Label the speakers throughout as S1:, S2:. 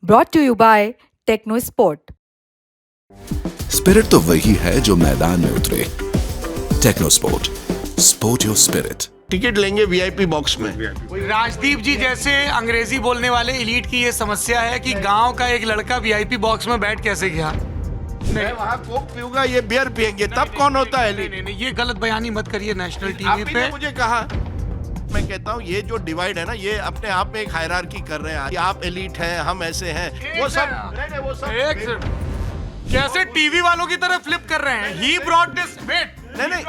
S1: brought to you by Techno Sport.
S2: Spirit तो वही है जो मैदान में उतरे। Techno Sport, sport your spirit.
S3: Ticket लेंगे वीआईपी बॉक्स में।
S4: राजदीप जी जैसे अंग्रेजी बोलने वाले एलीट की ये समस्या है कि गांव का एक लड़का वीआईपी बॉक्स में बैठ कैसे गया।
S3: मैं वहाँ कोक पीऊंगा, ये बियर पियेंगे, तब कौन होता है एलीट?
S4: नहीं, ये गलत बयानी मत करिए नेशनल टीवी
S3: आप ही
S4: पे।
S3: ने मुझे कहा। मैं कहता हूँ ये जो डिवाइड है ना, ये अपने आप में एक हायरार्की कर रहे हैं कि आप एलीट हैं, हम ऐसे हैं। वो सब नहीं, वो सब
S4: कैसे टीवी वालों की तरह फ्लिप कर रहे हैं। ही ब्रॉट दिस वेट
S3: नहीं।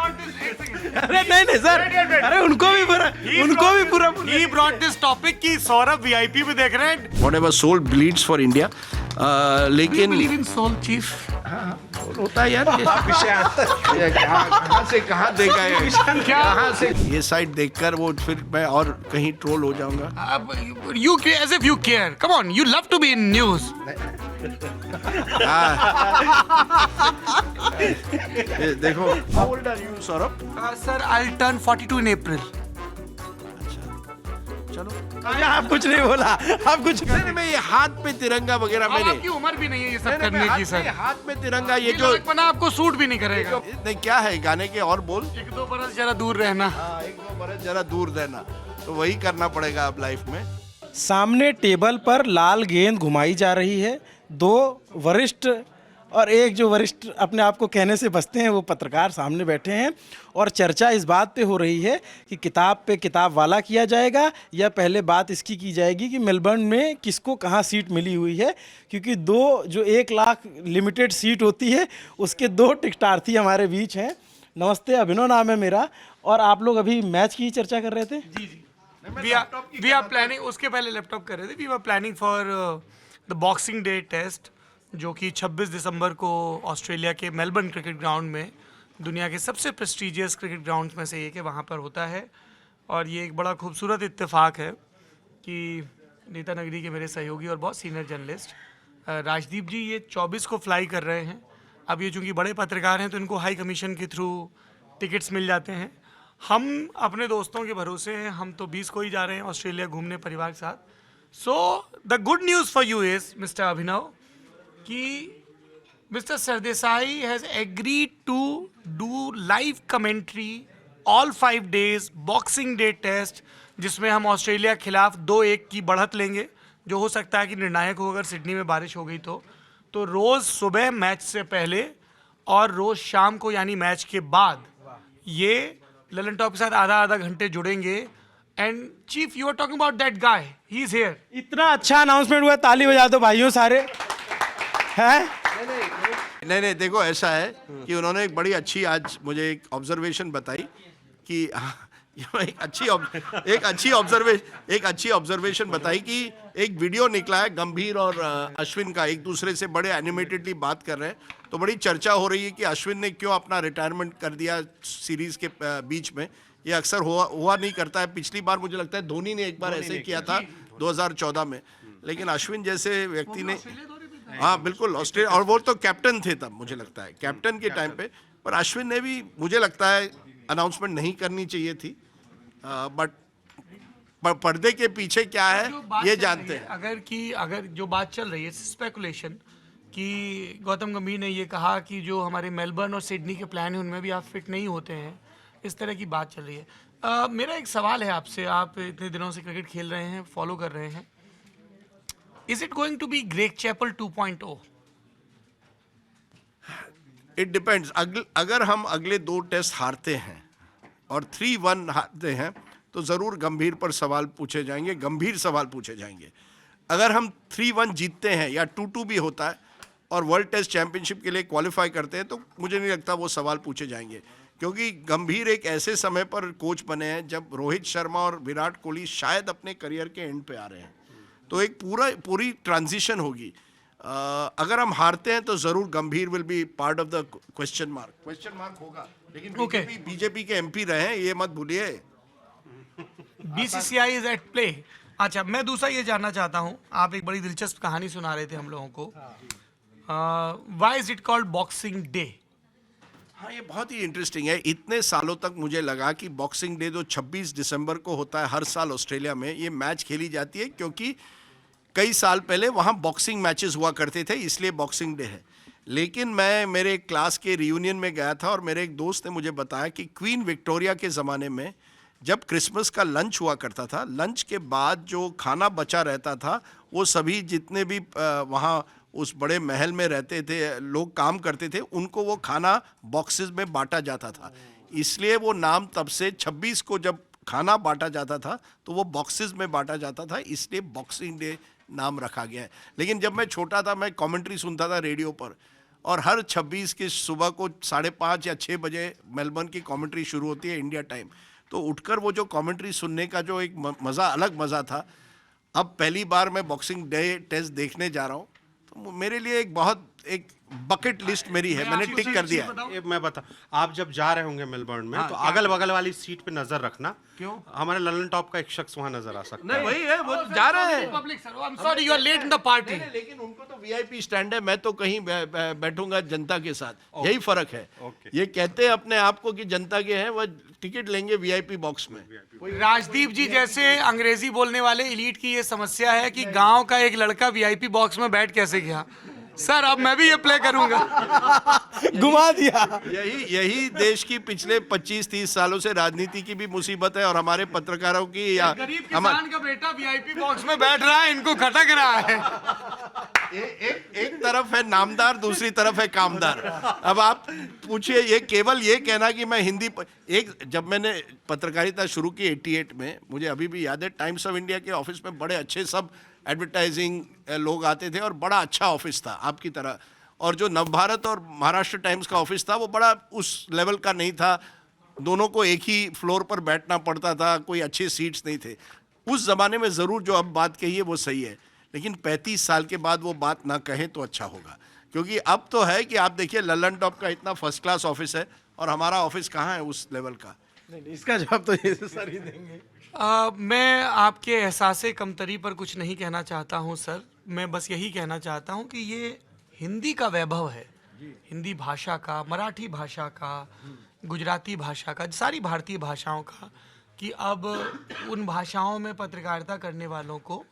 S4: अरे नहीं सर, अरे उनको भी पूरा ही ब्रॉट दिस टॉपिक की सौरभ वीआईपी में देख रहे हैं।
S3: Whatever soul bleeds for India, लेकिन
S4: बिलीव इन सोल चीफ
S3: होता है यार। ये कहाँ से कहाँ देखा है, कहाँ से ये साइड देखकर वो फिर मैं और कहीं ट्रोल हो जाऊंगा।
S4: अब you as if you care. Come on, you love to be in news.
S3: ये देखो, how old are you, Saurabh?
S4: Sir, I'll turn 42 in April.
S3: चलो।
S5: आप कुछ नहीं बोला, आप कुछ
S3: नहीं, मैं ये हाथ पे तिरंगा वगैरह
S4: अब
S3: मैंने
S4: आपकी उम्र भी नहीं है ये सब
S3: नहीं,
S4: करने की सर।
S3: हाथ में तिरंगा ये
S4: ये
S3: जो
S4: लड़कपना आपको सूट भी नहीं करेगा।
S3: नहीं, क्या है गाने के और बोल।
S4: एक दो बरस जरा दूर रहना।
S3: हाँ, एक दो बरस जरा दूर रहना, तो वही करना पड़ेगा अब लाइफ में।
S5: सामने टेबल पर लाल गेंद घुमाई जा रही है। दो वरिष्ठ और एक जो वरिष्ठ अपने आप को कहने से बचते हैं वो पत्रकार सामने बैठे हैं और चर्चा इस बात पे हो रही है कि किताब पे किताब वाला किया जाएगा या पहले बात इसकी की जाएगी कि मेलबर्न में किसको कहाँ सीट मिली हुई है, क्योंकि दो जो 1 लाख लिमिटेड सीट होती है उसके 2 टिकटार्थी हमारे बीच हैं। नमस्ते, अभिनव नाम है मेरा और आप लोग अभी मैच की चर्चा कर रहे थे।
S4: जी वी आर प्लानिंग, उसके पहले लैपटॉप कर रहे थे। We are planning for the boxing day test जो कि 26 दिसंबर को ऑस्ट्रेलिया के मेलबर्न क्रिकेट ग्राउंड में, दुनिया के सबसे प्रेस्टीजियस क्रिकेट ग्राउंड में से एक है, वहाँ पर होता है। और ये एक बड़ा खूबसूरत इत्तेफाक है कि नेता नगरी के मेरे सहयोगी और बहुत सीनियर जर्नलिस्ट राजदीप जी ये 24 को फ्लाई कर रहे हैं। अब ये चूँकि बड़े पत्रकार हैं तो इनको हाई कमीशन के थ्रू टिकट्स मिल जाते हैं। हम अपने दोस्तों के भरोसे हैं, हम तो 20 को ही जा रहे हैं ऑस्ट्रेलिया घूमने परिवार के साथ। So the good news for you is mister Abhinav कि mister Sardesai has agreed to do live commentary all 5 days boxing day test, जिसमें हम ऑस्ट्रेलिया के खिलाफ 2-1 की बढ़त लेंगे, जो हो सकता है कि निर्णायक हो अगर सिडनी में बारिश हो गई तो रोज़ सुबह मैच से पहले और रोज़ शाम को यानी मैच के बाद ये ललन टॉप के साथ आधा घंटे जुड़ेंगे। And chief, you are talking about that guy, he is here.
S5: इतना अच्छा अनाउंसमेंट हुआ, ताली बजा दो भाइयों सारे हैं।
S3: नहीं, देखो ऐसा है कि उन्होंने एक बड़ी अच्छी आज मुझे एक ऑब्जर्वेशन बताई कि एक अच्छी ऑब्जर्वेशन बताई कि एक वीडियो निकला है गंभीर और अश्विन का, एक दूसरे से बड़े एनिमेटेडली बात कर रहे हैं। तो बड़ी चर्चा हो रही है कि अश्विन ने क्यों अपना रिटायरमेंट कर दिया सीरीज के बीच में। ये अक्सर हुआ नहीं करता है। पिछली बार मुझे लगता है धोनी ने एक बार ऐसे ही किया था 2014 में, लेकिन अश्विन जैसे व्यक्ति ने, हाँ बिल्कुल, ऑस्ट्रेलिया, और वो तो कैप्टन थे तब, मुझे लगता है कैप्टन के टाइम पे। पर अश्विन ने भी मुझे लगता है अनाउंसमेंट नहीं करनी चाहिए थी, बट पर्दे के पीछे क्या है ये जानते हैं।
S4: अगर जो बात चल रही है स्पेकुलेशन कि गौतम गंभीर ने ये कहा कि जो हमारे मेलबर्न और सिडनी के प्लान हैं उनमें भी आप फिट नहीं होते हैं, इस तरह की बात चल रही है। मेरा एक सवाल है आपसे, आप इतने दिनों से क्रिकेट खेल रहे हैं, फॉलो कर रहे हैं, is it going to be Greg Chappell 2.0?
S3: It depends. अगर हम अगले 2 टेस्ट हारते हैं और 3-1 हारते हैं तो ज़रूर गंभीर पर सवाल पूछे जाएंगे, गंभीर सवाल पूछे जाएंगे। अगर हम 3-1 जीतते हैं या 2-2 भी होता है और वर्ल्ड टेस्ट चैंपियनशिप के लिए क्वालिफाई करते हैं तो मुझे नहीं लगता वो सवाल पूछे जाएंगे, क्योंकि गंभीर एक ऐसे समय पर कोच बने हैं जब रोहित शर्मा और विराट कोहली शायद अपने करियर के एंड पे आ रहे हैं। तो एक पूरी ट्रांजिशन होगी। अगर हम हारते हैं तो ज़रूर गंभीर will be part of the question mark होगा, लेकिन बीजेपी के एमपी रहे हैं, ये मत भूलिए।
S4: BCCI is at play. अच्छा, मैं दूसरा ये जानना चाहता हूँ, आप एक बड़ी दिलचस्प कहानी सुना रहे थे हम लोगों को, why is it called boxing day?
S3: हाँ, ये बहुत ही इंटरेस्टिंग है। इतने सालों तक मुझे लगा कि बॉक्सिंग डे जो 26 दिसंबर को होता है हर साल ऑस्ट्रेलिया में, ये मैच खेली जाती है क्योंकि कई साल पहले वहाँ बॉक्सिंग मैचेस हुआ करते थे, इसलिए बॉक्सिंग डे है। लेकिन मैं मेरे क्लास के रियूनियन में गया था और मेरे एक दोस्त ने मुझे बताया कि क्वीन विक्टोरिया के ज़माने में जब क्रिसमस का लंच हुआ करता था, लंच के बाद जो खाना बचा रहता था वो सभी जितने भी वहाँ उस बड़े महल में रहते थे, लोग काम करते थे, उनको वो खाना बॉक्सेस में बांटा जाता था। इसलिए वो नाम तब से 26 को जब खाना बांटा जाता था तो वो बॉक्सेस में बांटा जाता था, इसलिए बॉक्सिंग डे नाम रखा गया है। लेकिन जब मैं छोटा था, मैं कमेंट्री सुनता था रेडियो पर, और हर 26 की सुबह को 5:30 या 6 बजे मेलबर्न की कमेंट्री शुरू होती है इंडिया टाइम, तो उठकर वो जो कमेंट्री सुनने का जो एक मज़ा, अलग मज़ा था। अब पहली बार मैं बॉक्सिंग डे टेस्ट देखने जा रहा हूँ, तो मेरे लिए एक बकेट लिस्ट मेरी है, मैंने टिक कर दिया है।
S6: ये मैं बता, आप जब जा रहे होंगे मेलबर्न में, तो
S3: क्या?
S6: अगल बगल वाली सीट पे नजर रखना।
S3: क्यों?
S6: हमारे ललन टॉप का एक शख्स वहाँ नजर आ सकता है।
S3: वही है, वो जा रहे हैं।
S4: Public sir, I am sorry you are late in the party.
S3: लेकिन उनको तो वीआईपी स्टैंड है, मैं तो कहीं बैठूंगा जनता के साथ, यही फर्क है। ये कहते हैं अपने आप को कि जनता के हैं, वह टिकट लेंगे वीआईपी बॉक्स में।
S4: राजदीप जी जैसे अंग्रेजी बोलने वाले एलीट की ये समस्या है कि गांव का एक लड़का वीआईपी बॉक्स में बैठ कैसे गया। सर अब मैं भी ये प्ले करूंगा।
S5: घुमा दिया।
S3: यही देश की पिछले 25-30 सालों से राजनीति की भी मुसीबत है, और हमारे पत्रकारों की या
S4: गरीब किसान का बेटा वीआईपी बॉक्स में बैठ रहा है, इनको खटक रहा है।
S3: एक तरफ है नामदार, दूसरी तरफ है कामदार। अब आप पूछिए, ये केवल ये कहना कि मैं हिंदी जब मैंने पत्रकारिता शुरू की 88 में, मुझे अभी भी याद है, टाइम्स ऑफ इंडिया के ऑफिस में बड़े अच्छे सब एडवर्टाइजिंग लोग आते थे और बड़ा अच्छा ऑफिस था आपकी तरह। और जो नवभारत और महाराष्ट्र टाइम्स का ऑफिस था वो बड़ा उस लेवल का नहीं था, दोनों को एक ही फ्लोर पर बैठना पड़ता था, कोई अच्छे सीट्स नहीं थे उस ज़माने में। ज़रूर जो अब बात कही है वो सही है, लेकिन 35 साल के बाद वो बात ना कहें तो अच्छा होगा, क्योंकि अब तो है कि आप देखिए ललन टॉप का इतना फर्स्ट क्लास ऑफिस है और हमारा ऑफिस कहाँ है उस लेवल का।
S5: नहीं, इसका जवाब तो ये सर ही देंगे।
S4: मैं आपके एहसासे कमतरी पर कुछ नहीं कहना चाहता हूं सर, मैं बस यही कहना चाहता हूं कि ये हिंदी का वैभव है, हिंदी भाषा का, मराठी भाषा का, गुजराती भाषा का, सारी भारतीय भाषाओं का, कि अब उन भाषाओं में पत्रकारिता करने वालों को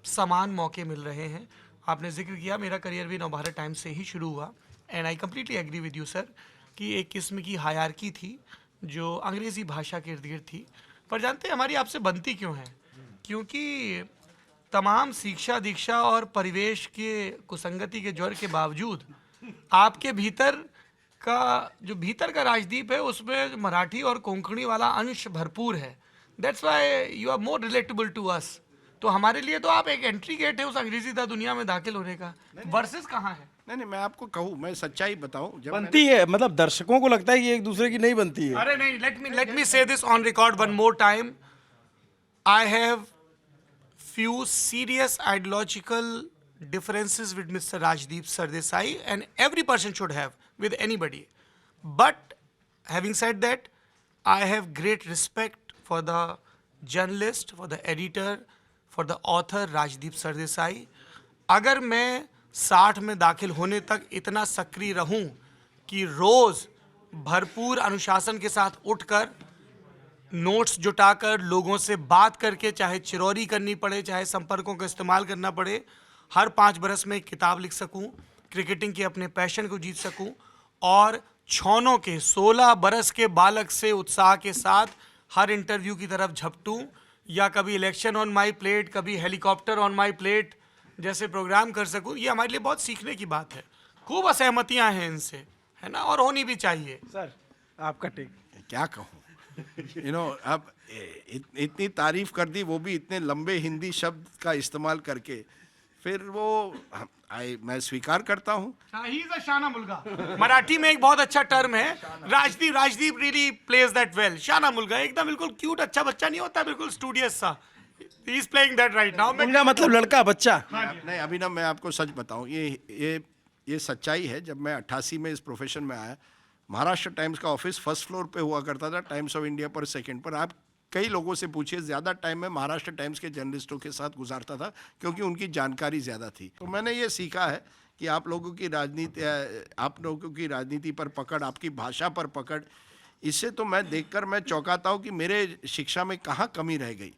S4: समान मौके मिल रहे हैं। आपने जिक्र किया मेरा करियर भी नवभारत टाइम्स से ही शुरू हुआ, and I completely agree with you sir कि एक किस्म की हायरार्की थी जो अंग्रेज़ी भाषा के इर्द गिर्द थी। पर जानते हैं हमारी आपसे बनती क्यों है? क्योंकि तमाम शिक्षा दीक्षा और परिवेश के कुसंगति के ज्वर के बावजूद आपके भीतर का राजदीप है, उसमें मराठी और कोंकणी वाला अंश भरपूर है। That's why you are more relatable to us. तो हमारे लिए तो आप एक एंट्री गेट है उस अंग्रेजीदा दुनिया में दाखिल होने का। वर्सेस कहाँ है?
S3: नहीं, मैं आपको कहूँ, मैं सच्चाई बताऊँ, जब
S5: बनती है, मतलब दर्शकों को लगता है कि एक दूसरे की नहीं बनती है।
S4: अरे नहीं, let me say this on record one more time. I have few serious ideological differences with Mr. Rajdeep Sardesai, and every person should have with anybody. But having said that, I have great respect for the journalist, for the editor, for the author Rajdeep Sardesai. अगर मैं 60 में दाखिल होने तक इतना सक्रिय रहूं कि रोज़ भरपूर अनुशासन के साथ उठकर नोट्स जुटाकर लोगों से बात करके, चाहे चिरौरी करनी पड़े, चाहे संपर्कों का इस्तेमाल करना पड़े, हर 5 बरस में एक किताब लिख सकूं, क्रिकेटिंग के अपने पैशन को जीत सकूं, और छौनों के 16 बरस के बालक से उत्साह के साथ हर इंटरव्यू की तरफ झपटूं, या कभी इलेक्शन ऑन माई प्लेट, कभी हेलीकॉप्टर ऑन माई प्लेट जैसे प्रोग्राम कर सकूं, ये हमारे लिए बहुत सीखने की बात है। खूब असहमतियां हैं इनसे, है ना, और होनी भी चाहिए।
S5: सर आपका टेक।
S3: क्या कहूँ, अब इतनी तारीफ कर दी, वो भी इतने लंबे हिंदी शब्द का इस्तेमाल करके, फिर वो मैं स्वीकार करता हूँ।
S4: ही इज अ शाना मुल्गा। मराठी में एक बहुत अच्छा टर्म है, Rajdeep really plays that well. शाना मुल्गा एकदम बिल्कुल क्यूट अच्छा बच्चा नहीं होता, बिल्कुल स्टूडियस सा। He is playing that right now.
S5: Mulga मतलब लड़का, बच्चा।
S3: नहीं, अभी ना मैं आपको सच बताऊं, ये सच्चाई है। जब मैं 88 में इस प्रोफेशन में आया, महाराष्ट्र टाइम्स का ऑफिस फर्स्ट फ्लोर पे हुआ करता था, टाइम्स ऑफ इंडिया पर सेकंड पर। आप कई लोगों से पूछिए, ज़्यादा टाइम मैं महाराष्ट्र टाइम्स के जर्नलिस्टों के साथ गुजारता था, क्योंकि उनकी जानकारी ज़्यादा थी। तो मैंने ये सीखा है कि आप लोगों की राजनीति पर पकड़, आपकी भाषा पर पकड़, इससे तो मैं देखकर मैं चौंकाता हूँ कि मेरे शिक्षा में कहाँ कमी रह गई।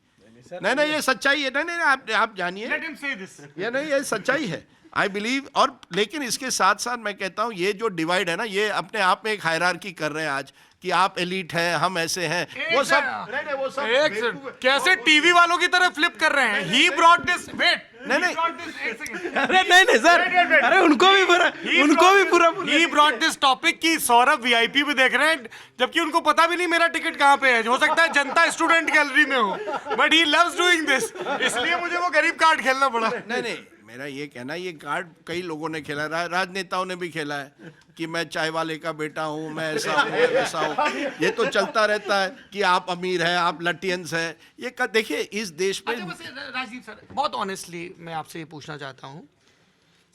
S3: नहीं ये सच्चाई है। नहीं आप जानिए,
S4: Let him say this.
S3: ये सच्चाई है, आई बिलीव। और लेकिन इसके साथ साथ मैं कहता हूँ ये जो डिवाइड है ना, ये अपने आप में एक हायरार्की कर रहे हैं आज कि आप एलीट हैं, हम ऐसे हैं, वो सब नहीं वो सब
S4: एक सेकंड, कैसे टीवी वालों की तरह फ्लिप कर रहे हैं? He brought this. Wait.
S3: नहीं।
S4: एक सेकंड.
S5: अरे नहीं सर, अरे उनको भी पूरा
S4: He brought this topic कि सौरभ VIP में देख रहे हैं, जबकि उनको पता भी नहीं मेरा टिकट कहाँ पे है। हो सकता है जनता स्टूडेंट गैलरी में हो, but he loves doing this. इसलिए मुझे वो गरीब कार्ड खेलना पड़ा।
S3: नहीं मेरा ये कहना, ये कार्ड कई लोगों ने खेला, राजनेताओं ने भी खेला है कि मैं चाय वाले का बेटा हूँ, मैं ऐसा हूँ, मैं वैसा हूँ। ये तो चलता रहता है कि आप अमीर हैं, आप लटियंस हैं। ये देखिए इस देश में।
S4: अच्छा बस राजदीप सर, बहुत ऑनेस्टली मैं आपसे ये पूछना चाहता हूँ।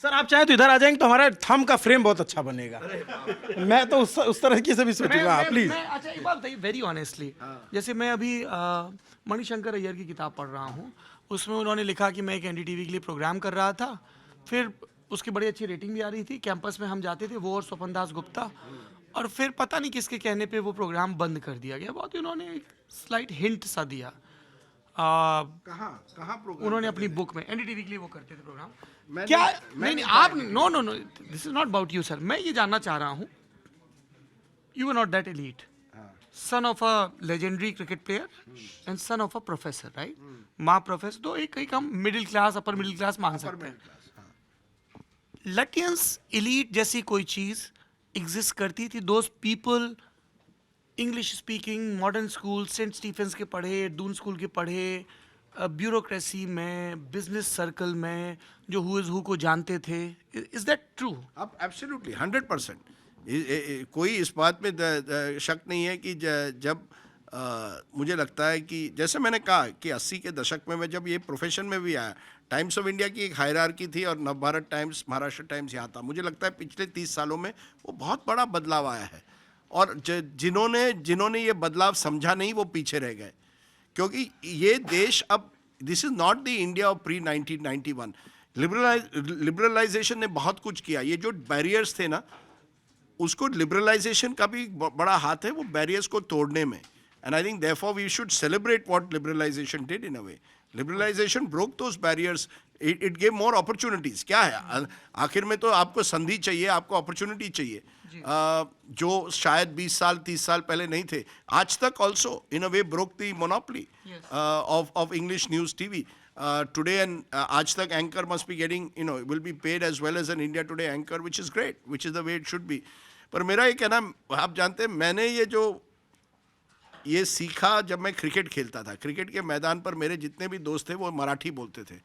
S5: सर आप चाहें तो इधर आ जाएंगे तो हमारा थंब का फ्रेम बहुत अच्छा बनेगा। मैं तो उस तरह की से भी सोचूंगा, प्लीज।
S4: अच्छा एक बात बताइए वेरी ऑनेस्टली, जैसे मैं अभी मणिशंकर अय्यर की किताब पढ़ रहा हूँ, उसमें उन्होंने लिखा कि मैं एक एनडीटीवी के लिए प्रोग्राम कर रहा था, फिर उसकी बड़ी अच्छी रेटिंग भी आ रही थी, कैंपस में हम जाते थे, वो और स्वपन दास गुप्ता, और फिर पता नहीं किसके कहने पे वो प्रोग्राम बंद कर दिया गया। बहुत उन्होंने एक स्लाइट हिंट सा दिया।
S3: कहाँ प्रोग्राम
S4: उन्होंने अपनी बुक में एनडीटीवी के लिए वो करते थे प्रोग्राम।
S3: मैं
S4: क्या
S3: नहीं-
S4: नहीं आप no this is not about you sir. मैं ये जानना चाह रहा हूँ, you are not that elite, son of a legendary cricket player and son of a professor, right? माँ प्रोफेसर, तो एक हम middle class, upper middle class मान सकते हैं। लटियंस एलीट जैसी कोई चीज एग्जिस्ट करती थी? Those people English speaking, modern school, Saint Stephen's के पढ़े, दून स्कूल के पढ़े, ब्यूरोक्रेसी में, बिजनेस सर्कल में, जो हु इज हु को जानते थे, इज दैट ट्रू?
S3: अब एब्सोल्युटली 100%। कोई इस बात में शक नहीं है कि जब मुझे लगता है कि जैसे मैंने कहा कि 80 के दशक में मैं जब ये प्रोफेशन में भी आया, टाइम्स ऑफ इंडिया की एक हायरार्की थी और नवभारत टाइम्स, महाराष्ट्र टाइम्स यहाँ था। मुझे लगता है पिछले 30 सालों में वो बहुत बड़ा बदलाव आया है, और जिन्होंने ये बदलाव समझा नहीं वो पीछे रह गए, क्योंकि ये देश अब, this is not the India of pre 1991। Liberalisation ने बहुत कुछ किया। ये जो बैरियर्स थे ना, उसको लिबरलाइजेशन का भी बड़ा हाथ है वो बैरियर्स को तोड़ने में। And I think therefore we should celebrate what liberalisation did in a way. Liberalisation broke those barriers, it gave more opportunities. क्या है आखिर में तो आपको संधि चाहिए, आपको अपॉर्चुनिटी चाहिए, जो शायद 20 साल 30 साल पहले नहीं थे। आज तक also in a way broke the monopoly of English news TV today, and Aaj Tak anchor must be getting, will be paid as well as an India Today anchor, which is great, which is the way it should be. पर मेरा ये कहना, आप जानते हैं मैंने ये सीखा जब मैं क्रिकेट खेलता था। क्रिकेट के मैदान पर मेरे जितने भी दोस्त थे वो मराठी बोलते थे,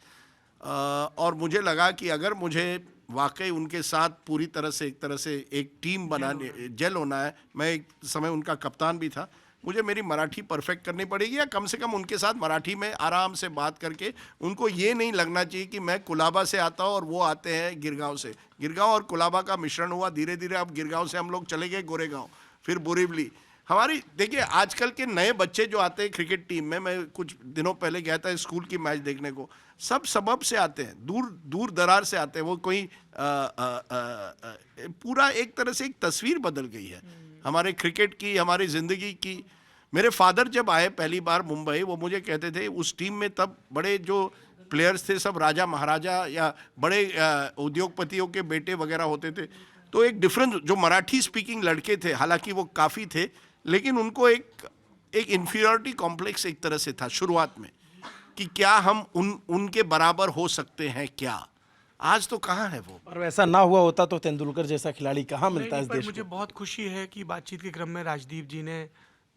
S3: और मुझे लगा कि अगर मुझे वाकई उनके साथ पूरी तरह से एक टीम बनाने, जेल होना है, मैं एक समय उनका कप्तान भी था, मुझे मेरी मराठी परफेक्ट करनी पड़ेगी, या कम से कम उनके साथ मराठी में आराम से बात करके उनको ये नहीं लगना चाहिए कि मैं कुलाबा से आता हूँ और वो आते हैं गिरगांव से। गिरगांव और कुलाबा का मिश्रण हुआ, धीरे धीरे अब गिरगांव से हम लोग चले गए गोरेगांव, फिर बोरीवली। हमारी देखिए आजकल के नए बच्चे जो आते हैं क्रिकेट टीम में, मैं कुछ दिनों पहले गया था स्कूल की मैच देखने को, सब सबब से आते हैं, दूर दरार से आते हैं। वो कोई पूरा एक तरह से एक तस्वीर बदल गई है हमारे क्रिकेट की, हमारी ज़िंदगी की। मेरे फादर जब आए पहली बार मुंबई, वो मुझे कहते थे उस टीम में तब बड़े जो प्लेयर्स थे सब राजा महाराजा या बड़े उद्योगपतियों के बेटे वगैरह होते थे। तो एक डिफरेंस, जो मराठी स्पीकिंग लड़के थे, हालांकि वो काफ़ी थे, लेकिन उनको एक इन्फीरियरिटी कॉम्प्लेक्स एक तरह से था शुरुआत में, कि क्या हम उनके बराबर हो सकते हैं क्या। आज तो कहाँ है वो।
S5: और वैसा ना हुआ होता तो तेंदुलकर जैसा खिलाड़ी कहाँ मिलता है इस देश
S4: मुझे बहुत खुशी है कि बातचीत के क्रम में राजदीप जी ने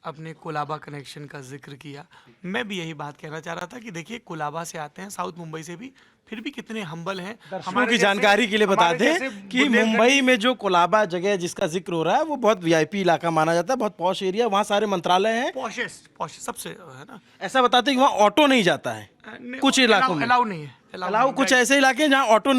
S4: अपने कोलाबा कनेक्शन का जिक्र किया। मैं भी यही बात कहना चाह रहा था कि देखिए कोलाबा से आते हैं, साउथ मुंबई से भी, फिर भी कितने हम्बल हैं।
S5: दर्शकों की जानकारी के लिए बता दें कि मुंबई में जो कोलाबा जगह जिसका जिक्र हो रहा है वो बहुत वीआईपी इलाका माना जाता है, बहुत पॉश एरिया, वहाँ सारे मंत्रालय हैं,
S4: पॉश सबसे है ना।
S5: ऐसा बताते हैं कि वहाँ ऑटो नहीं जाता है कुछ इलाकों में,
S4: अलाउ नहीं है,
S5: अलाउ कुछ ऐसे इलाके हैं जहाँ ऑटो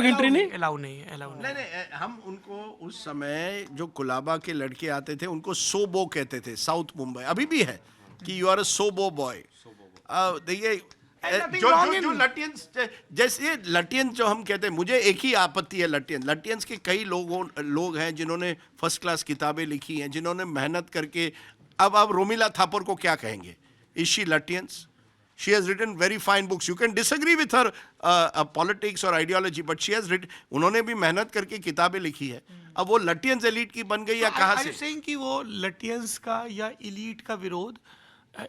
S5: की एंट्री नहीं,
S4: अलाउ नहीं है।
S3: नहीं, हम उनको उस समय जो कुलाबा के लड़के आते थे उनको सोबो कहते थे, साउथ मुंबई अभी भी है कि यू आर अ सोबो बॉय। देखिए जो लटियंस, जैसे लटियंस जो हम कहते हैं, मुझे एक ही आपत्ति है लटियंस के कई लोग हैं जिन्होंने फर्स्ट क्लास किताबें लिखी हैं, जिन्होंने मेहनत करके, अब रोमिला थापर को क्या कहेंगे, is she Lutyens? She has written very fine books. You can disagree with her politics or ideology, but she has written. उन्होंने भी मेहनत करके किताबें लिखी है. अब वो लटियंस एलीट की बन गई या कहाँ से?
S4: सेइंग कि वो लटियंस का या इलीट का विरोध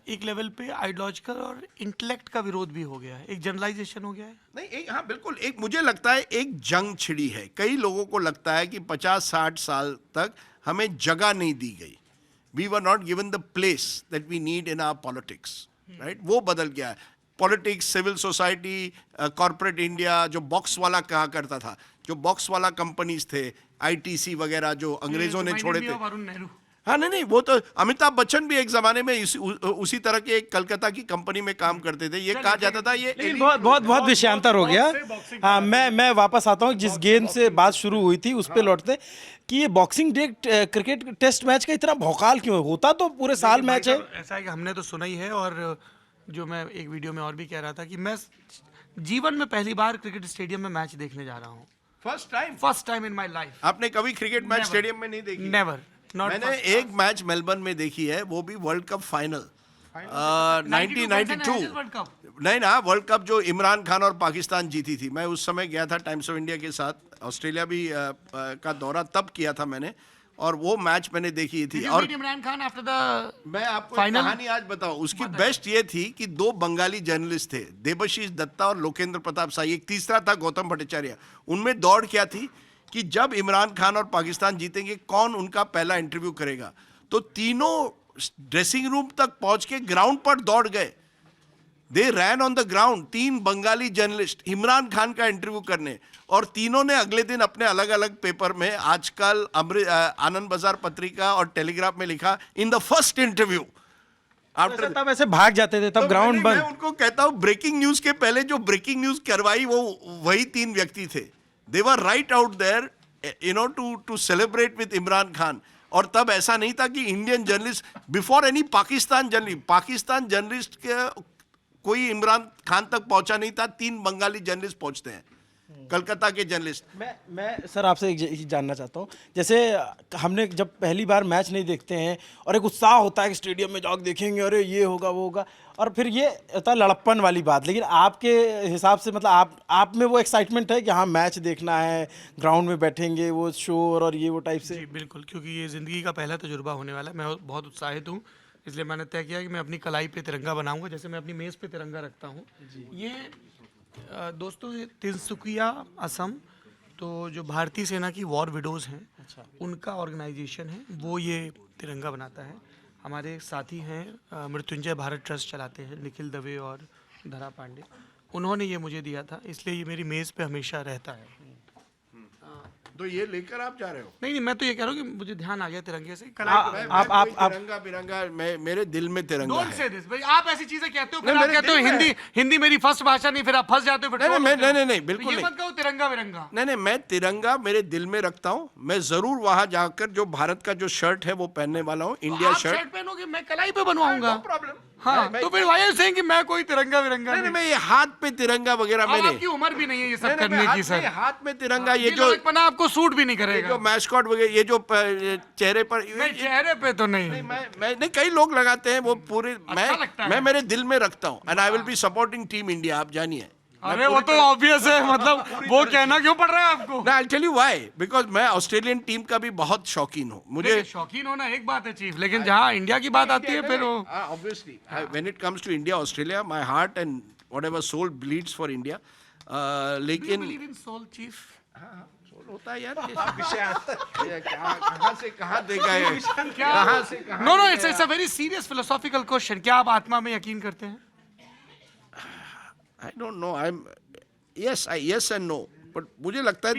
S4: एक लेवल पे आइडियोलॉजिकल और इंटेलेक्ट का विरोध भी हो गया है, एक जनरलाइजेशन हो गया है.
S3: नहीं, एक हाँ बिल्कुल, एक मुझे लगता है एक जंग छिड़ी है. कई लोगों को लगता है कि 50-60 साल तक हमें जगह नहीं दी गई. We were not given the place that we need in our politics, right? वो बदल गया है. Politics, civil society, corporate India, जो बॉक्स वाला कहा करता था, जो बॉक्स वाला कंपनीज थे, आईटीसी वगैरह जो अंग्रेजों ने छोड़े थे.
S4: वरुण नेहरू.
S3: हाँ नहीं, वो तो अमिताभ बच्चन भी एक जमाने में उसी तरह के एक कलकत्ता की कंपनी में काम करते थे. ये कहा जाता था ये
S5: लेकिन बहुत विषयांतर हो गया. हाँ, मैं वापस आता हूँ जिस गेम से बात शुरू हुई थी उस पे लौटते कि ये boxing day cricket test match का इतना भौकाल क्यों है? होता तो पूरे साल मैच है.
S4: ऐसा है कि हमने तो सुना ही है, और जो मैं एक वीडियो में और भी कह रहा था कि मैं जीवन में पहली बार क्रिकेट स्टेडियम में मैच देखने जा रहा हूँ. First time in my life.
S3: आपने कभी क्रिकेट मैच स्टेडियम में नहीं देखी?
S4: नेवर.
S3: मैंने एक मैच मेलबर्न में देखी है, वो भी वर्ल्ड कप फाइनल 1992. नहीं ना, वर्ल्ड कप जो इमरान खान और पाकिस्तान जीती थी. मैं उस समय गया था टाइम्स ऑफ इंडिया के साथ. ऑस्ट्रेलिया भी का दौरा तब किया था मैंने, और वो मैच मैंने देखी थी. और
S4: इमरान खान आफ्टर द
S3: मैं आपको एक कहानी आज बताऊं. उसकी बेस्ट ये थी कि 2 बंगाली जर्नलिस्ट थे, देबशीष दत्ता और लोकेंद्र प्रताप साई. एक तीसरा था गौतम भट्टाचार्य. उनमें दौड़ क्या थी कि जब इमरान खान और पाकिस्तान जीतेंगे कौन उनका पहला इंटरव्यू करेगा. तो तीनों ड्रेसिंग रूम तक पहुंच के ग्राउंड पर दौड़ गए. They ran on the ground. 3 Bengali journalist Imran Khan का इंटरव्यू करने, और तीनों ने अगले दिन अपने अलग अलग पेपर में, आजकल आनंद बाजार पत्रिका और टेलीग्राफ में लिखा, in the first interview after.
S5: तब ऐसे भाग जाते थे, तब ग्राउंड
S3: मैं
S5: बंद.
S3: उनको कहता हूं ब्रेकिंग न्यूज के पहले जो ब्रेकिंग न्यूज करवाई वो वही 3 व्यक्ति थे. They were right out there to celebrate with Imran Khan. और तब ऐसा नहीं था कि Indian journalist before any Pakistan journalist के कोई इमरान खान तक पहुंचा नहीं था. 3 बंगाली जर्नलिस्ट पहुंचते हैं, कलकत्ता के जर्नलिस्ट.
S5: मैं सर आपसे एक चीज़ जानना चाहता हूँ. जैसे हमने जब पहली बार मैच नहीं देखते हैं और एक उत्साह होता है कि स्टेडियम में जाकर देखेंगे, अरे ये होगा वो होगा, और फिर ये होता है लड़प्पन वाली बात. लेकिन आपके हिसाब से मतलब आप में वो एक्साइटमेंट है कि हाँ मैच देखना है, ग्राउंड में बैठेंगे, वो शोर और ये वो टाइप से?
S4: जी बिल्कुल, क्योंकि ये ज़िंदगी का पहला तजुर्बा होने वाला है. मैं बहुत उत्साहित हूँ, इसलिए मैंने तय किया कि मैं अपनी कलाई पे तिरंगा बनाऊंगा, जैसे मैं अपनी मेज़ पे तिरंगा रखता हूँ. ये दोस्तों, ये तिनसुकिया, असम, तो जो भारतीय सेना की वॉर विडोज़ हैं, उनका ऑर्गेनाइजेशन है, वो ये तिरंगा बनाता है. हमारे साथी हैं मृत्युंजय भारत ट्रस्ट चलाते हैं, निखिल दवे और धरा पांडे. उन्होंने ये मुझे दिया था, इसलिए ये मेरी मेज़ पे हमेशा रहता है.
S3: तो ये लेकर आप जा रहे हो?
S4: नहीं, मैं तो ये कह रहा हूँ कि मुझे ध्यान आ गया तिरंगे से.
S3: आप तिरंगा बिरंगा, मेरे दिल में तिरंगा
S4: डोंट
S3: है.
S4: से दिस भाई, आप ऐसी चीजें कहते हो, फिर आप कहते हो हिंदी मेरी फर्स्ट भाषा नहीं, फिर आप फंस जाते हो.
S3: नहीं, बिल्कुल
S4: ये मत कहो तिरंगा विरंगा.
S3: नहीं, मैं तिरंगा मेरे दिल में रखता हूँ. मैं जरूर वहां जाकर जो भारत का जो शर्ट है वो पहनने वाला हूँ, इंडिया शर्ट
S4: पहनोगे, मैं कलाई पे बनवाऊंगा.
S3: प्रॉब्लम.
S4: हाँ, तो फिर वाई आर सेइंग कि मैं कोई तिरंगा विरंगा
S3: नहीं, मैं ये हाथ पे तिरंगा वगैरह
S4: अब
S3: मैंने.
S4: आपकी उम्र भी नहीं है ये सब करने की सर.
S3: हाथ में तिरंगा, ये जो
S4: पना आपको सूट भी नहीं करेगा.
S3: जो मैस्कॉट वगैरह, ये जो चेहरे पर,
S4: नहीं, चेहरे पे तो नहीं.
S3: मैं नहीं, कई लोग लगाते हैं वो पूरे. मैं मेरे दिल में रखता हूँ, and I will be supporting team India. आप जानिए.
S4: अरे वो तो ऑब्वियस है, मतलब वो कहना क्यों पड़ रहा है आपको?
S3: I'll tell you why. Because मैं ऑस्ट्रेलियन टीम का भी बहुत शौकीन हूँ. मुझे
S4: शौकीन होना एक बात है चीफ, लेकिन जहाँ इंडिया की बात आती है फिर वो
S3: obviously when it comes to India, Australia, my heart and whatever soul bleeds for India. लेकिन
S4: believe in soul chief.
S3: होता है यार. कहाँ से कहाँ देखा है? कहाँ से कहाँ?
S4: No, it's a very serious philosophical question. क्या आप आत्मा में यकीन करते हैं?
S3: I don't know. Yes and no. But मुझे लगता है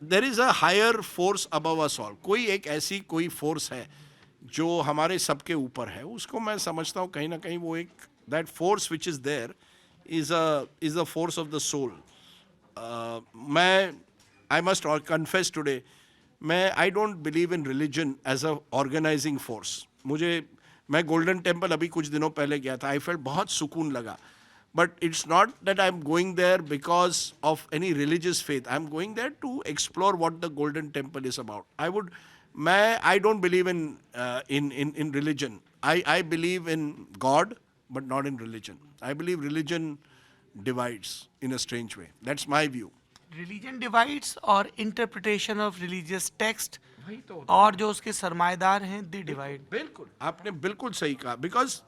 S3: there is a higher force above us all. कोई एक ऐसी कोई force है जो हमारे सबके ऊपर है. उसको मैं समझता हूँ कहीं ना कहीं वो एक, that force which is there is a force of the soul. I must confess today, I don't believe in religion as a organizing force. मैं गोल्डन टेम्पल अभी कुछ दिनों पहले गया था. I felt बहुत सुकून लगा. But it's not that I'm going there because of any religious faith. I'm going there to explore what the Golden Temple is about. I don't believe in religion. I believe in God. but not in religion. I believe religion divides in a strange way. That's my view.
S4: Religion divides और interpretation of religious text और जो उसके सरमाएदार हैं they divide.
S3: बिल्कुल आपने बिल्कुल सही कहा. because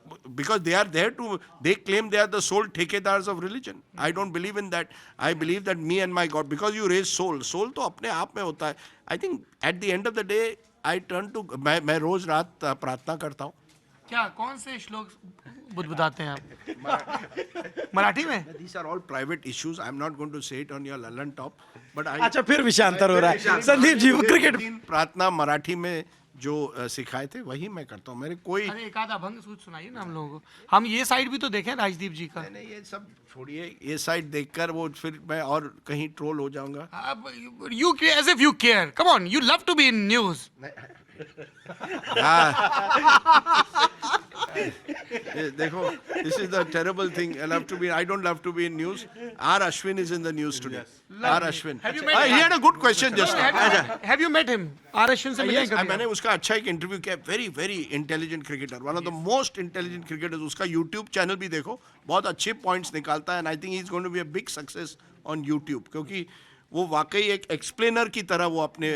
S3: they are there to, they claim they are the sole ठेकेदार्स of religion. I don't believe in that. I believe that me and my God, because you raise soul तो अपने आप में होता है. I think at the end of the day I turn to, मैं रोज रात प्रार्थना करता हूँ.
S4: क्या कौन से श्लोक बुदबुदाते हैं आप मराठी में?
S3: These are all private issues. I'm not going to say it on your London top. But I
S5: अच्छा फिर विषयांतर हो रहा है. संदीप जी वो क्रिकेट
S3: प्रार्थना मराठी में जो सिखाए थे वही मैं करता हूँ. मेरे कोई
S4: अरे एक आधा अभंग सूत्र सुनाइए ना हम लोगों को. हम ये साइड भी तो देखें राजदीप जी का.
S3: नहीं ये सब छोड़िए. ये साइड देखकर वो फिर मैं और कहीं ट्रोल हो जाऊंगा.
S4: You as if you care. Come on, you love to be in news.
S3: ये देखो, this is the terrible thing. I don't love to be in news. R. Ashwin is in the news today. R. Ashwin.
S4: Have you met him?
S3: He had a good question just now.
S4: Have you met him? R. Ashwin से मिले
S3: Yes,
S4: कभी?
S3: मैंने उसका अच्छा एक interview किया. very intelligent cricketer, one of the most intelligent cricketers. उसका YouTube channel भी देखो, बहुत अच्छे पॉइंट्स निकालता है. And I think he's going to be a big success on YouTube क्योंकि वो वाकई एक एक्सप्लेनर की तरह वो अपने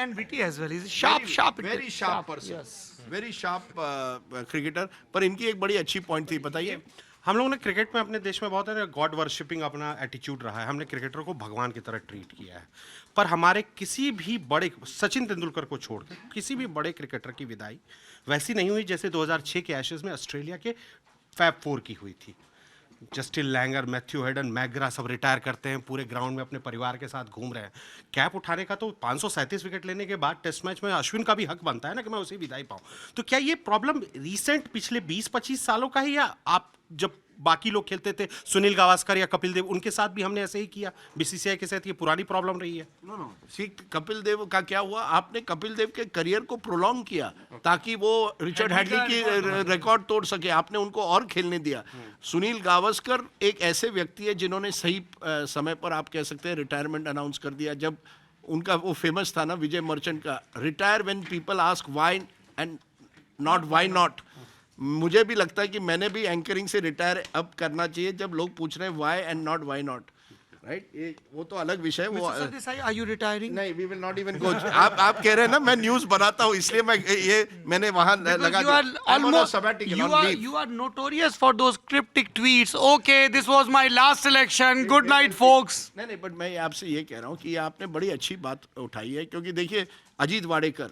S4: and witty as well. He's a sharp.
S3: Very sharp person, very sharp cricketer. पर इनकी एक बड़ी अच्छी पॉइंट थी, बताइए.
S6: हम लोगों ने क्रिकेट में अपने देश में बहुत है गॉड वर्शिपिंग अपना एटीट्यूड रहा है. हमने क्रिकेटर को भगवान की तरह ट्रीट किया है. पर हमारे किसी भी बड़े, सचिन तेंदुलकर को छोड़ के किसी भी बड़े क्रिकेटर की विदाई वैसी नहीं हुई जैसे 2006 के एशेज में ऑस्ट्रेलिया के फैब 4 की हुई थी. Justin Langer, Matthew Hayden, McGrath सब रिटायर करते हैं, पूरे ग्राउंड में अपने परिवार के साथ घूम रहे हैं. कैप उठाने का तो 537 विकेट लेने के बाद टेस्ट मैच में अश्विन का भी हक बनता है ना कि मैं उसे विदाई पाऊं. तो क्या ये प्रॉब्लम रिसेंट पिछले 20-25 सालों का है या आप जब बाकी लोग खेलते थे सुनील गावस्कर या कपिल देव उनके साथ भी हमने ऐसे ही किया, बीसीसीआई के साथ ये पुरानी प्रॉब्लम रही है?
S3: नो सी, कपिल देव का क्या हुआ, आपने कपिल देव के करियर को प्रोलॉन्ग किया ताकि वो रिचर्ड हैडली की रिकॉर्ड तोड़ सके. आपने उनको और खेलने दिया. सुनील गावस्कर एक ऐसे व्यक्ति है जिन्होंने सही समय पर, आप कह सकते हैं, रिटायरमेंट अनाउंस कर दिया. जब उनका वो फेमस था ना विजय मर्चेंट का, retire when people ask why and not why not. मुझे भी लगता है कि मैंने भी एंकरिंग से रिटायर अब करना चाहिए जब लोग पूछ रहे हैं why and not why not. Right, ये वो तो अलग विषय है. वो
S4: Are you retiring?
S3: नहीं, we will not even go. आप कह रहे हैं ना मैं न्यूज़ बनाता हूँ इसलिए मैं ये मैंने वहाँ लगा
S4: You are almost you are notorious for those cryptic tweets. Okay, this was my last selection. Good night, folks.
S3: नहीं, बट मैं आपसे ये कह रहा हूँ कि आपने बड़ी अच्छी बात उठाई है क्योंकि देखिए अजीत वाडेकर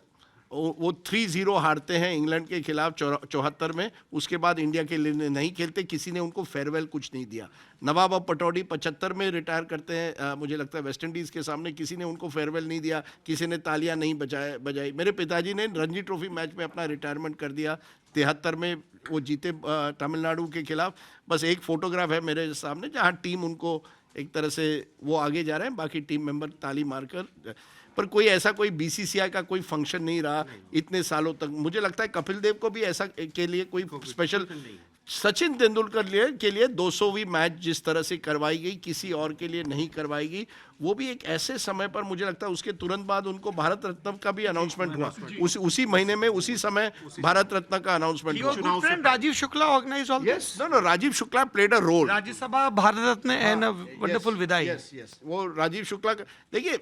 S3: वो 3-0 हारते हैं इंग्लैंड के खिलाफ 74 में. उसके बाद इंडिया के लिए नहीं खेलते, किसी ने उनको फेयरवेल कुछ नहीं दिया. नवाब पटौडी 75 में रिटायर करते हैं, मुझे लगता है वेस्ट इंडीज़ के सामने, किसी ने उनको फेयरवेल नहीं दिया, किसी ने तालियां नहीं बजाई. मेरे पिताजी ने रणजी ट्रॉफी मैच में अपना रिटायरमेंट कर दिया 73 में. वो जीते तमिलनाडु के खिलाफ. बस एक फोटोग्राफ है मेरे सामने जहाँ टीम उनको एक तरह से वो आगे जा रहे हैं, बाकी टीम मेंबर ताली मारकर. पर कोई ऐसा कोई बीसीसीआई का कोई फंक्शन नहीं रहा इतने सालों तक. मुझे लगता है कपिल देव को भी ऐसा के लिए कोई स्पेशल, सचिन तेंदुलकर के लिए 200वीं मैच जिस तरह से करवाई गई किसी और के लिए नहीं करवाई गई. वो भी एक ऐसे समय पर, मुझे लगता है उसके तुरंत बाद उनको भारत रत्न का भी अनाउंसमेंट हुआ. उसी महीने में उसी समय भारत रत्न का announcement
S4: Your good friend Rajiv Shukla organized all this.
S3: No, Rajiv Shukla played a role.
S4: Rajya Sabha Bharat Ratna and a wonderful विदाई.
S3: यस, वो राजीव शुक्ला का देखिए,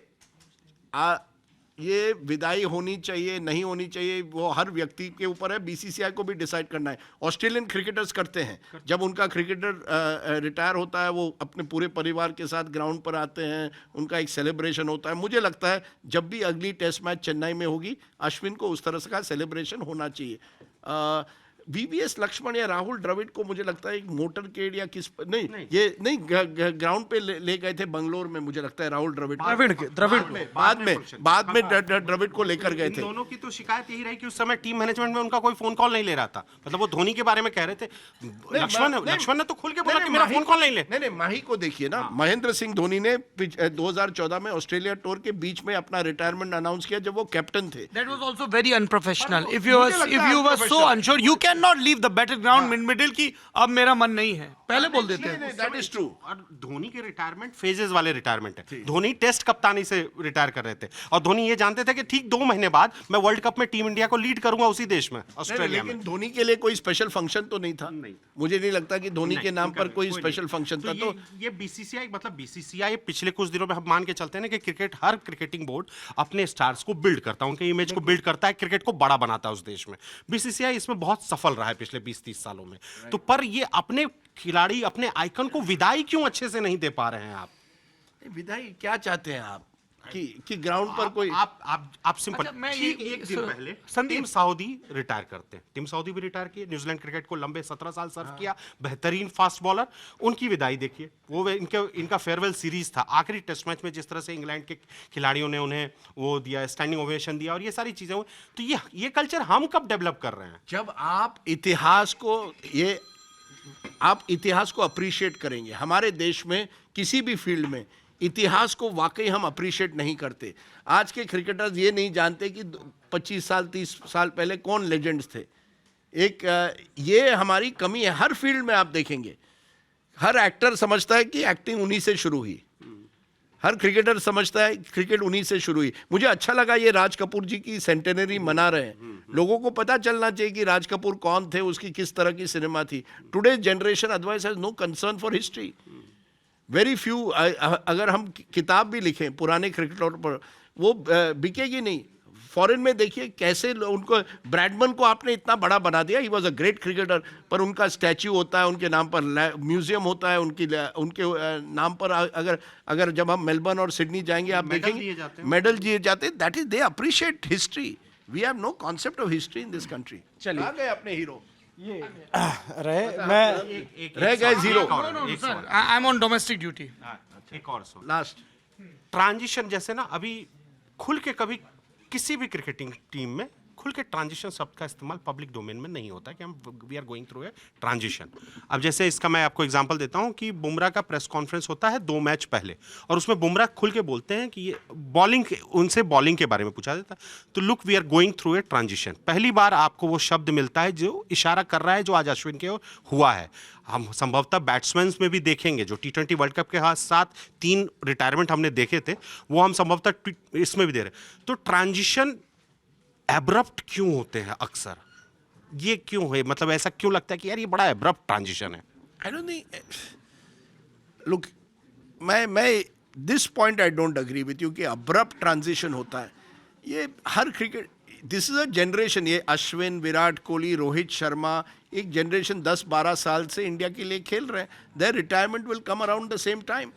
S3: ये विदाई होनी चाहिए नहीं होनी चाहिए वो हर व्यक्ति के ऊपर है. बीसीसीआई को भी डिसाइड करना है. ऑस्ट्रेलियन क्रिकेटर्स करते हैं, जब उनका क्रिकेटर रिटायर होता है वो अपने पूरे परिवार के साथ ग्राउंड पर आते हैं, उनका एक सेलिब्रेशन होता है. मुझे लगता है जब भी अगली टेस्ट मैच चेन्नई में होगी अश्विन को उस तरह से का सेलिब्रेशन होना चाहिए. वीवीएस लक्ष्मण या राहुल द्रविड़ को मुझे लगता है एक मोटरकेड या किस नहीं ये नहीं ग्राउंड पे ले गए थे बंगलोर में. मुझे लगता है राहुल द्रविड़ बाद में द्रविड़ को लेकर गए थे.
S6: दोनों की तो शिकायत यही रही कि उस समय टीम मैनेजमेंट में उनका कोई फोन कॉल नहीं ले रहा था. मतलब वो धोनी के बारे में कह रहे थे. लक्ष्मण ने तो खुल के बोला कि मेरा फोन कॉल नहीं ले.
S3: नहीं, माही को देखिए ना, महेंद्र सिंह धोनी ने 2014 में ऑस्ट्रेलिया टूर के बीच में अपना रिटायरमेंट अनाउंस किया जब वो कैप्टन थे.
S4: That was also very unprofessional. If you were so unsure, you can can not leave the battle ground mid middle की अब मेरा मन नहीं है, पहले बोल देते हैं।
S3: That is true.
S6: और धोनी के रिटायरमेंट फेजेस वाले रिटायरमेंट है। धोनी टेस्ट कप्तानी से रिटायर कर रहे थे और धोनी ये जानते थे कि ठीक 2 महीने बाद मैं वर्ल्ड कप में टीम इंडिया को लीड करूंगा उसी देश में, ऑस्ट्रेलिया में।
S3: लेकिन धोनी के लिए कोई स्पेशल फंक्शन तो नहीं था। मुझे नहीं लगता कि धोनी के नाम पर कोई स्पेशल फंक्शन था। तो
S6: ये बीसीसीआई मतलब बीसीसीआई पिछले कुछ दिनों में हम मान के चलते हैं ना कि क्रिकेट, हर क्रिकेटिंग बोर्ड अपने स्टार्स को बिल्ड करता है, उनके इमेज को बिल्ड करता है, क्रिकेट को बड़ा बनाता है उस देश में। बीसीसीआई इसमें बहुत सफल रहा है पिछले 20-30 सालों में। तो पर ये अपने खिलाड़ी, अपने आइकन को विदाई क्यों अच्छे से नहीं दे पा रहे हैं आप?
S3: विदाई क्या चाहते हैं आप कि ग्राउंड पर कोई
S6: आप सिंपल
S4: अच्छा, मैं
S6: ठीक
S4: ये-
S6: एक दिन पहले
S4: संदीप-
S6: टीम सऊदी रिटायर करते हैं। टीम सऊदी भी रिटायर किए, न्यूजीलैंड क्रिकेट को लंबे 17 साल सर्व किया, बेहतरीन फास्ट बॉलर। उनकी विदाई देखिए, वो इनका फेयरवेल सीरीज था, आखिरी टेस्ट मैच में जिस तरह से इंग्लैंड के खिलाड़ियों ने उन्हें वो दिया, स्टैंडिंग ओवेशन दिया और ये सारी चीजें। तो ये कल्चर हम कब डेवलप कर रहे हैं?
S3: जब आप इतिहास को अप्रिशिएट करेंगे। हमारे देश में किसी भी फील्ड में इतिहास को वाकई हम अप्रिशिएट नहीं करते। आज के क्रिकेटर्स ये नहीं जानते कि 25 साल 30 साल पहले कौन लेजेंड्स थे। ये हमारी कमी है। हर फील्ड में आप देखेंगे, हर एक्टर समझता है कि एक्टिंग उन्हीं से शुरू हुई, हर क्रिकेटर समझता है क्रिकेट उन्हीं से शुरू हुई। मुझे अच्छा लगा ये राज कपूर जी की सेंटेनरी मना रहे हैं। लोगों को पता चलना चाहिए कि राज कपूर कौन थे, उसकी किस तरह की सिनेमा थी। Today generation otherwise has no concern for history. Very few, अगर हम किताब भी लिखें पुराने क्रिकेटर पर, वो बिकेगी नहीं। फॉरेन में देखिए कैसे उनको, ब्रैडमन को आपने इतना बड़ा बना दिया, he was a great cricketer, पर उनका स्टैच्यू होता है, उनके नाम पर म्यूजियम होता है, उनके नाम पर। अगर जब हम मेलबर्न और सिडनी जाएंगे आप देखेंगे मेडल दिए जाते हैं। That is, they appreciate history. We have no concept of history in this country.
S5: चलिए।
S3: आ गए अपने हीरो,
S5: रह
S3: गए zero.
S4: I am on domestic duty.
S6: एक और सो
S3: लास्ट
S6: ट्रांजिशन, जैसे ना अभी खुल के कभी किसी भी क्रिकेटिंग टीम में खुल के ट्रांजिशन शब्द का इस्तेमाल पब्लिक डोमेन में नहीं होता कि हम we are going through a transition. अब जैसे इसका मैं आपको एग्जांपल देता हूं कि बुमराह का प्रेस कॉन्फ्रेंस होता है 2 मैच पहले, और उसमें बुमराह खुल के बोलते हैं कि ये बॉलिंग, उनसे बॉलिंग के बारे में पूछा जाता है तो look we are going through a transition. पहली बार आपको वो शब्द मिलता है जो इशारा कर रहा है जो आज अश्विन के हुआ है। हम संभवतः बैट्समैन में भी देखेंगे, जो T20 वर्ल्ड कप के साथ 3 रिटायरमेंट हमने देखे थे वो हम संभवतः इसमें भी दे रहे हैं। तो ट्रांजिशन एब्रप्ट क्यों होते हैं अक्सर? ये क्यों है? मतलब ऐसा क्यों लगता है कि यार ये बड़ा एब्रप्ट ट्रांजिशन है?
S3: आई डोंट थिंक, लुक, मैं this point I don't agree with you कि अब्रप्ट ट्रांजिशन होता है। ये हर cricket, this is a generation. ये अश्विन, विराट कोहली, रोहित शर्मा, एक जनरेशन 10-12 साल से इंडिया के लिए खेल रहे हैं। Their retirement will come around the same time.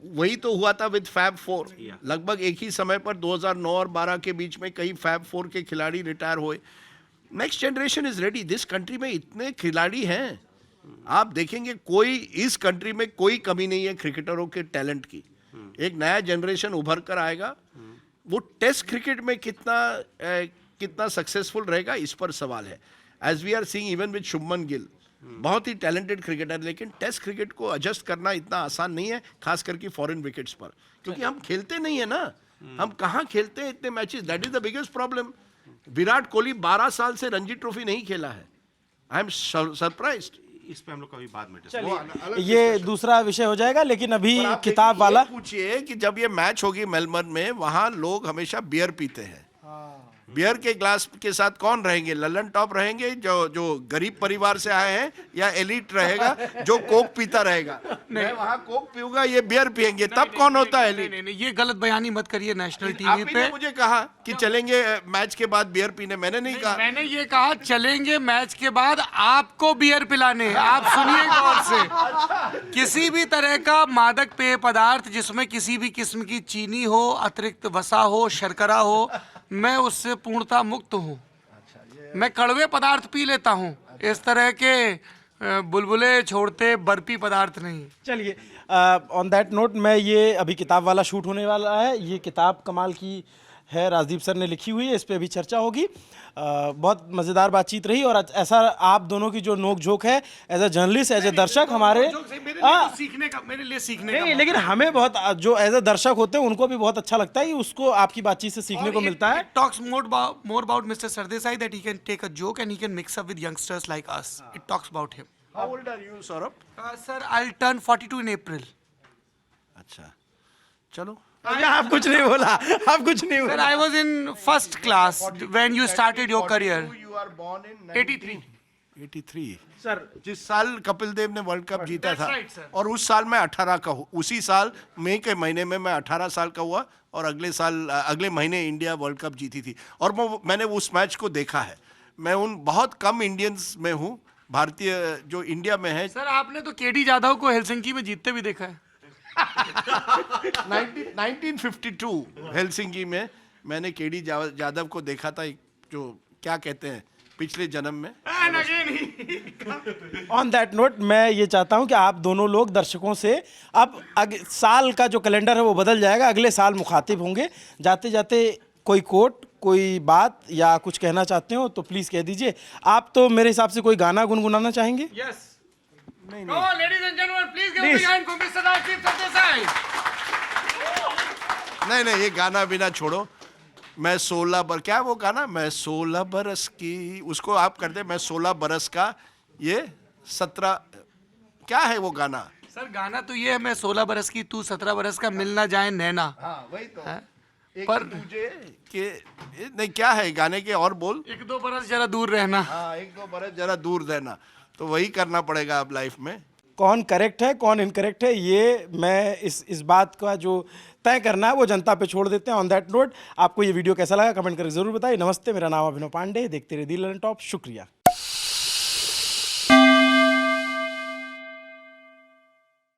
S3: वही तो हुआ था विद फैब 4। लगभग एक ही समय पर 2009 और 12 के बीच में कई फैब 4 के खिलाड़ी रिटायर हुए। Next generation is ready. This country में इतने खिलाड़ी हैं, आप देखेंगे कोई, इस कंट्री में कोई कमी नहीं है क्रिकेटरों के टैलेंट की। एक नया जनरेशन उभर कर आएगा। वो टेस्ट क्रिकेट में कितना सक्सेसफुल रहेगा इस पर सवाल है। As we are seeing even with Shubman Gill, बहुत ही टैलेंटेड क्रिकेटर, लेकिन टेस्ट क्रिकेट को एडजस्ट करना इतना आसान नहीं है, खास करके फॉरेन विकेट्स पर, क्योंकि हम खेलते नहीं है ना। हम कहाँ खेलते हैं इतने matches, that is the biggest problem. Virat Kohli 12 साल से रणजी ट्रॉफी नहीं खेला है। I am surprised.
S6: इस पे हम लोग कभी बाद में
S5: चलिए, ये दूसरा विषय हो जाएगा, लेकिन अभी किताब वाला
S3: पूछिए कि जब ये मैच होगी मेलबर्न में, वहां लोग हमेशा बियर पीते हैं। बियर के ग्लास के साथ कौन रहेंगे? ललन टॉप रहेंगे जो गरीब परिवार से आए हैं, या एलिट रहेगा जो कोक पीता रहेगा? मैं वहां कोक पीऊंगा, ये बियर पियेंगे, तब कौन होता है एलिट?
S4: नहीं, ये गलत बयानी मत करिए नेशनल
S3: आप
S4: टीवी
S3: ही
S4: पे।
S3: ने मुझे कहा कि चलेंगे मैच के बाद बियर पीने, मैंने नहीं कहा।
S4: मैंने ये कहा चलेंगे मैच के बाद आपको बियर पिलाने। आप सुनिए गौर से। किसी भी तरह का मादक पेय पदार्थ जिसमें किसी भी किस्म की चीनी हो, अतिरिक्त वसा हो, शर्करा हो, मैं उससे पूर्णतः मुक्त हूँ। मैं कड़वे पदार्थ पी लेता हूँ, इस तरह के बुलबुले छोड़ते बर्फी पदार्थ नहीं।
S5: चलिए, ऑन दैट नोट, मैं ये अभी किताब वाला शूट होने वाला है। ये किताब कमाल की है राजदीप सर ने लिखी हुई है, इस पे भी चर्चा होगी। बहुत मज़ेदार बातचीत रही और ऐसा आप दोनों की जो नोक झोंक है as a journalist, as a दर्शक हमारे
S4: मेरे लिए सीखने का
S5: नहीं, लेकिन हमें बहुत जो एज ए दर्शक होते हैं उनको भी बहुत अच्छा लगता है, उसको आपकी बातचीत से सीखने को मिलता है।
S4: Talks more about Mr. Sardesai that he can take a joke and he can mix up with youngsters like us. It talks about him.
S3: How old are you, Saurabh?
S4: Sir, I'll turn 42 in April.
S3: अच्छा, चलो।
S5: आप कुछ नहीं बोला, आप कुछ नहीं
S4: Sir,
S5: बोला।
S4: I was in first class when you started your career.
S3: You are born in
S4: 83.
S3: 83।
S5: Sir
S3: जिस साल कपिल देव ने वर्ल्ड कप जीता
S4: That's
S3: था,
S4: right, sir.
S3: और उस साल मैं 18 का हूँ। उसी साल मई के महीने में मैं 18 साल का हुआ और अगले महीने इंडिया वर्ल्ड कप जीती थी। और मैंने उस मैच को देखा है। मैं उन बहुत कम इंडियंस में हूँ, भारतीय जो इंडिया में है।
S4: सर, आपने तो केडी जाधव को हेलसिंकी में जीतते भी देखा है।
S3: 1952 हेलसिंकी में मैंने केडी जाधव को देखा था, जो क्या कहते हैं पिछले जन्म में।
S5: ऑन दैट नोट मैं ये चाहता हूँ कि आप दोनों लोग दर्शकों से अब साल का जो कैलेंडर है वो बदल जाएगा, अगले साल मुखातिब होंगे। जाते जाते कोई कोट, कोई बात या कुछ कहना चाहते हो तो प्लीज़ कह दीजिए। आप तो मेरे हिसाब से कोई गाना गुनगुनाना चाहेंगे?
S4: Yes. Come on, ladies and gentlemen, please give a big hand for Mr. Rajiv Sardesai.
S3: नहीं, ये गाना बिना छोड़ो। मैं 16 क्या है वो गाना, मैं 16 बरस की, उसको आप कर दे, मैं 16 बरस का, ये 17, क्या है वो गाना?
S4: सर, गाना तो ये है, मैं 16 बरस की, तू 17 बरस का, मिलना जाए नैना।
S3: हाँ वही तो। एक
S4: पर
S3: दूजे के नहीं, क्या है गाने के और बोल?
S4: 1-2 बरस जरा दूर रहना।
S3: हाँ, 1-2 बरस जरा दूर रहना। तो वही करना पड़ेगा अब लाइफ में।
S5: कौन करेक्ट है कौन इनकरेक्ट है, ये मैं इस बात का जो तय करना है वो जनता पे छोड़ देते हैं। ऑन दैट नोट आपको ये वीडियो कैसा लगा कमेंट करके जरूर बताइए। नमस्ते, मेरा नाम अभिनव पांडे, देखते रहिए दी लर्न टॉप। शुक्रिया।